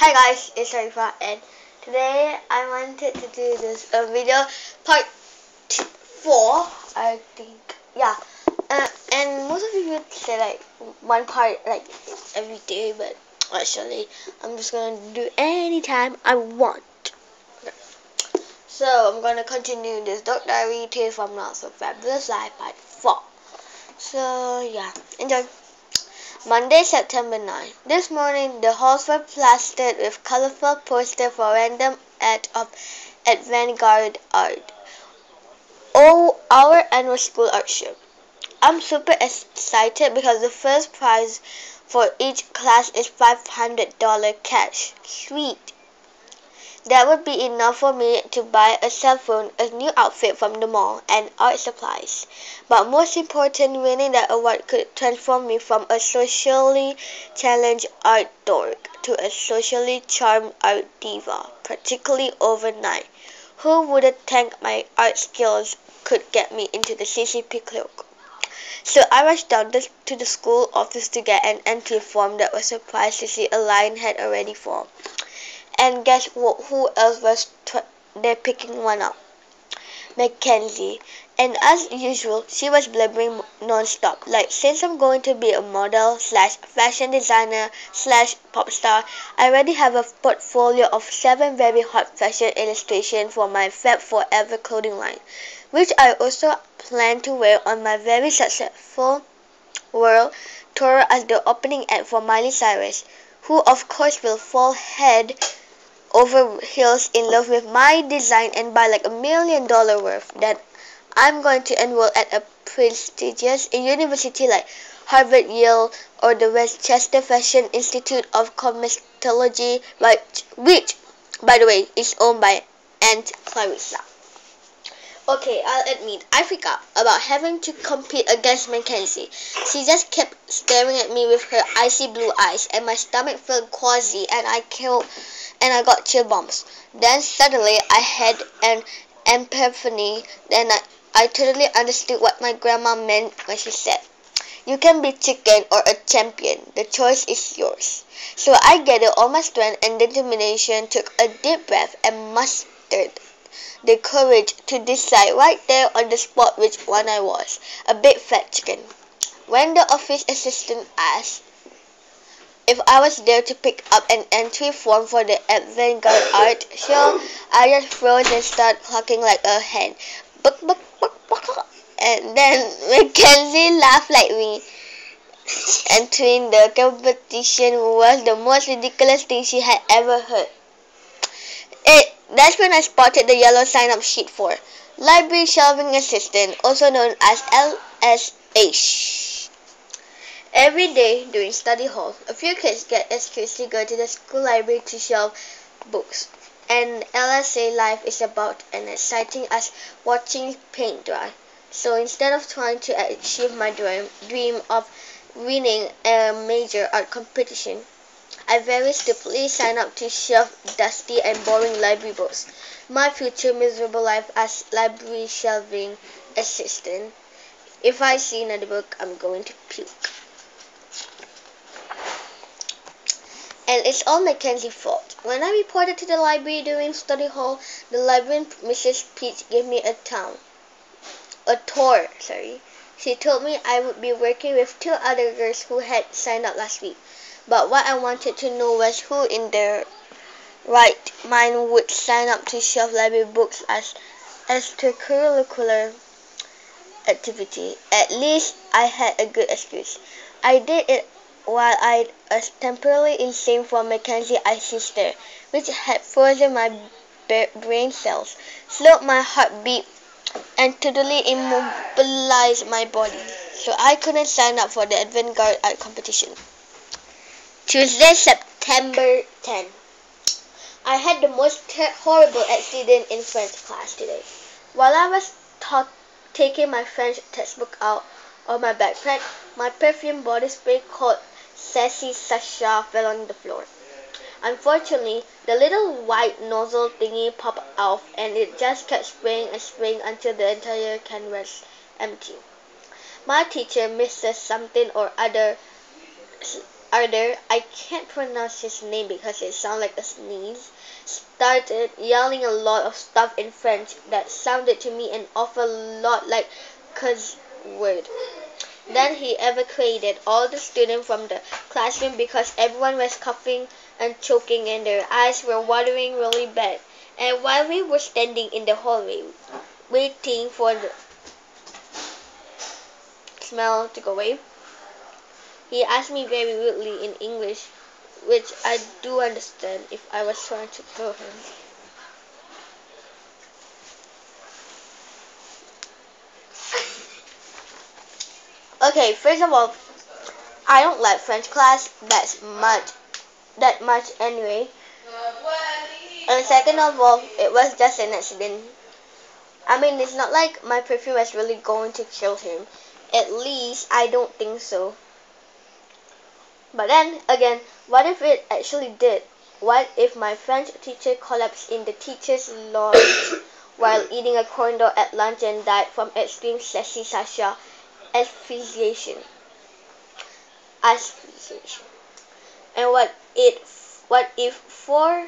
Hi guys, it's Arifa and today I wanted to do this video part 4 I think. Yeah. And most of you would say like one part like every day, but actually I'm just gonna do anytime I want. So I'm gonna continue this Dog Diary Tale from Not So Fabulous Life part 4. So yeah, enjoy. Monday, September 9. This morning, the halls were plastered with colorful posters for random acts of avant-garde art. Oh, our annual school art show. I'm super excited because the first prize for each class is $500 cash. Sweet. That would be enough for me to buy a cell phone, a new outfit from the mall, and art supplies. But most important, winning that award could transform me from a socially challenged art dork to a socially charmed art diva, practically overnight. Who would have think my art skills could get me into the CCP cloak? So I rushed down to the school office to get an entry form that was surprised to see a line had already formed. And guess who else was there picking one up? Mackenzie. And as usual, she was blabbering non-stop. Like, since I'm going to be a model slash fashion designer slash pop star, I already have a portfolio of 7 very hot fashion illustrations for my Fab Forever clothing line, which I also plan to wear on my very successful world tour as the opening act for Miley Cyrus, who of course will fall head over heels in love with my design and buy like $1 million worth. That I'm going to enroll at a prestigious university like Harvard, Yale, or the Westchester Fashion Institute of Cosmetology, which, by the way, is owned by Aunt Clarissa. Okay, I'll admit, I freaked out about having to compete against Mackenzie. She just kept staring at me with her icy blue eyes, and my stomach felt queasy, and I got chill bumps. Then suddenly I had an epiphany. Then I totally understood what my grandma meant when she said, "You can be chicken or a champion. The choice is yours." So I gathered all my strength and determination, took a deep breath, and mustered the courage to decide right there on the spot which one I was, a big fat chicken. When the office assistant asked if I was there to pick up an entry form for the avant-garde art show, I just froze and started clucking like a hen. Buck, buck, buck, buck. And then Mackenzie laughed like me. Entering the competition was the most ridiculous thing she had ever heard. That's when I spotted the yellow sign-up sheet for Library Shelving Assistant, also known as LSH. Every day during study hall, a few kids get excused to go to the school library to shelve books. And LSA life is about as exciting as watching paint dry. So instead of trying to achieve my dream of winning a major art competition, I very stupidly signed up to shelve dusty and boring library books. My future miserable life as library shelving assistant. If I see another book, I'm going to puke. And it's all Mackenzie's fault. When I reported to the library during study hall, the librarian, Mrs. Peach, gave me a tour. She told me I would be working with 2 other girls who had signed up last week. But what I wanted to know was who in their right mind would sign up to shelf library books as extracurricular activity. At least I had a good excuse. I did it while I was temporarily insane from Mackenzie's icy stare, which had frozen my brain cells, slowed my heartbeat, and totally immobilized my body. So I couldn't sign up for the avant-garde art competition. Tuesday, September 10. I had the most horrible accident in French class today. While I was taking my French textbook out of my backpack, my perfume body spray called Sassy Sasha fell on the floor. Unfortunately, the little white nozzle thingy popped off and it just kept spraying and spraying until the entire can was empty. My teacher, Mrs. Something or other, other, I can't pronounce his name because it sounds like a sneeze, started yelling a lot of stuff in French that sounded to me an awful lot like cuss word. Then he evacuated all the students from the classroom because everyone was coughing and choking and their eyes were watering really bad. And while we were standing in the hallway waiting for the smell to go away, he asked me very rudely in English, which I do understand, if I was trying to kill him. Okay, first of all, I don't like French class that much anyway. And second of all, it was just an accident. I mean, it's not like my perfume was really going to kill him. At least I don't think so. But then again, what if it actually did? What if my French teacher collapsed in the teacher's lounge while eating a corn dog at lunch and died from extreme sassy Sasha asphyxiation? Asphyxiation. And what if for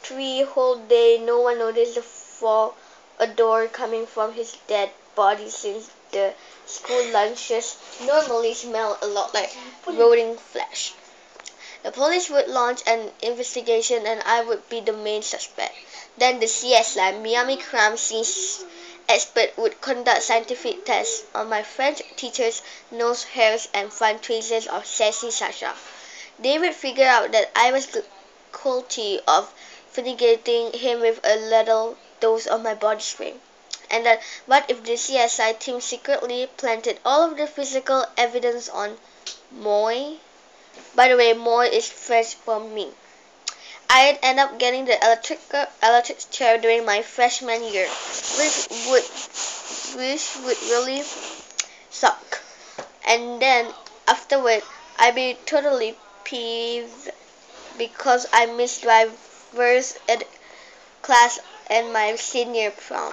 3 whole days no one noticed the fall a door coming from his dead body, since the school lunches normally smell a lot like rotting flesh? The police would launch an investigation and I would be the main suspect. Then the CSI, Miami crime scene expert, would conduct scientific tests on my French teacher's nose hairs and find traces of sassy Sasha. They would figure out that I was guilty of fumigating him with a little dose of my body spray. And then, what if the CSI team secretly planted all of the physical evidence on Moy? By the way, Moy is French for me. I'd end up getting the electric chair during my freshman year, which would really suck. And then afterward, I'd be totally peeved because I missed driver's ed class and my senior prom.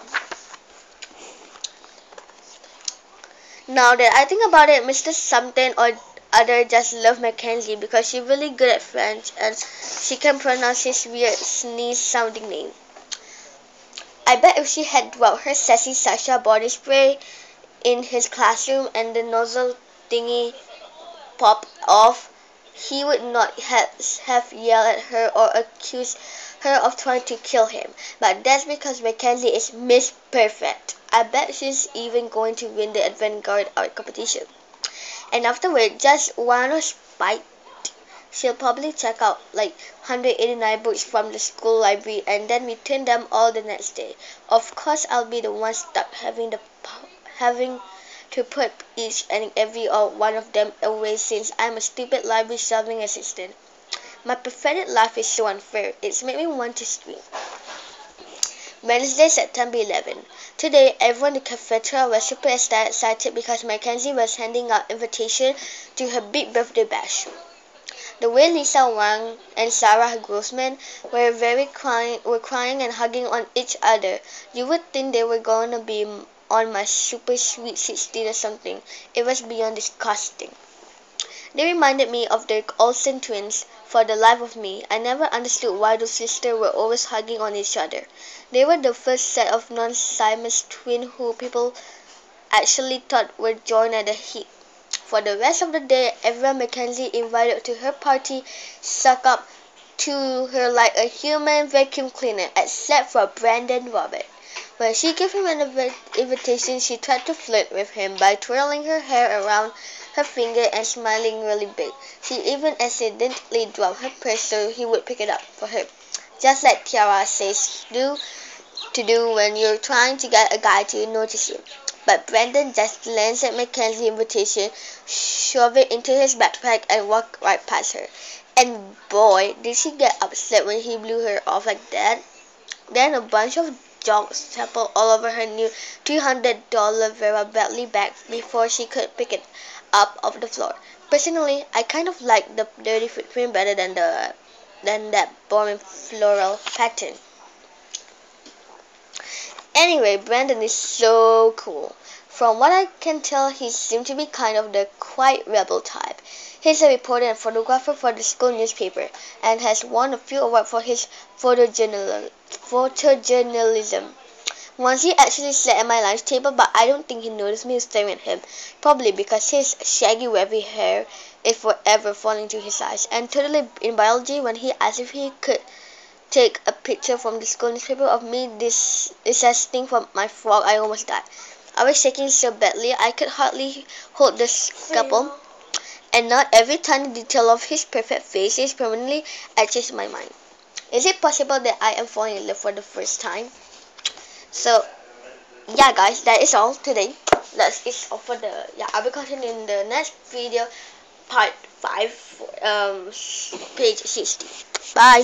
Now that I think about it, Mr. Something or other just loved Mackenzie because she's really good at French and she can pronounce his weird sneeze sounding name. I bet if she had dropped her sassy Sasha body spray in his classroom and the nozzle thingy popped off, he would not have yelled at her or accused her of trying to kill him. But that's because Mackenzie is Miss Perfect. I bet she's even going to win the avant-garde art competition. And afterward, just one of spite, she'll probably check out like 189 books from the school library and then return them all the next day. Of course, I'll be the one stuck having to put each and every one of them away since I'm a stupid library shelving assistant. My pathetic life is so unfair. It's made me want to scream. Wednesday, September 11. Today, everyone in the cafeteria was super excited because Mackenzie was handing out invitations to her big birthday bash. The way Lisa Wang and Sarah Grossman were crying and hugging on each other, you would think they were going to be on my super sweet 16 or something. It was beyond disgusting. They reminded me of the Olsen twins. For the life of me, I never understood why those sisters were always hugging on each other. They were the first set of non-Siamese twins who people actually thought were joined at the hip. For the rest of the day, everyone Mackenzie invited to her party sucked up to her like a human vacuum cleaner, except for Brandon Robert. When she gave him an invitation, she tried to flirt with him by twirling her hair around her finger and smiling really big. She even accidentally dropped her purse so he would pick it up for her, just like Tiara says to do when you're trying to get a guy to notice you. But Brandon just glanced at Mackenzie's invitation, shoved it into his backpack, and walked right past her. And boy, did she get upset when he blew her off like that. Then a bunch of dogs trampled all over her new $300 Vera Bradley bag before she could pick it up off the floor. Personally, I kind of like the dirty footprint better than that boring floral pattern. Anyway, Brandon is so cool. From what I can tell, he seemed to be kind of the quiet rebel type. He's a reporter and photographer for the school newspaper and has won a few awards for his photojournalism. Once he actually sat at my lunch table, but I don't think he noticed me staring at him, probably because his shaggy wavy hair is forever falling to his eyes. And totally in biology, when he asked if he could take a picture from the school newspaper of me dissecting from my frog, I almost died. I was shaking so badly I could hardly hold the scalpel, and not every tiny detail of his perfect face is permanently etched in my mind. Is it possible that I am falling in love for the first time? So, yeah guys, that is all today. That's it all for the, I will continue in the next video, part 5, page 60. Bye.